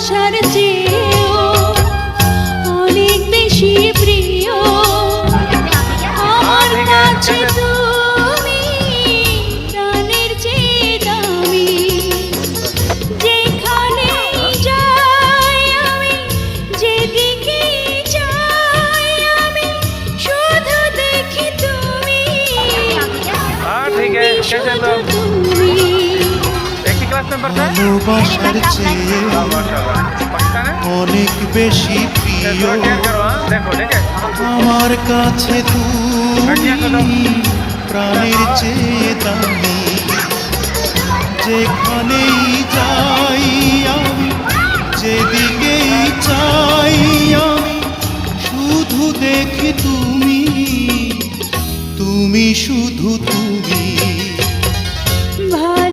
ভালোবাসার চেয়েও অনেক বেশি প্রিয় আমার কাছে তুমি, প্রাণের চেয়ে দামি। যেখানে যাই আমি, যেদিকে যাই আমি, শুধু দেখি তুমি, শুধু তুমি। ভালোবাসার চেয়ে অনেক বেশি প্রিয় আমার কাছে তুমি, প্রাণের চেয়ে দামি। যেখানেই যাই আমি, যেদিকেই চাই আমি, শুধু দেখি তুমি, তুমি শুধু তুমি।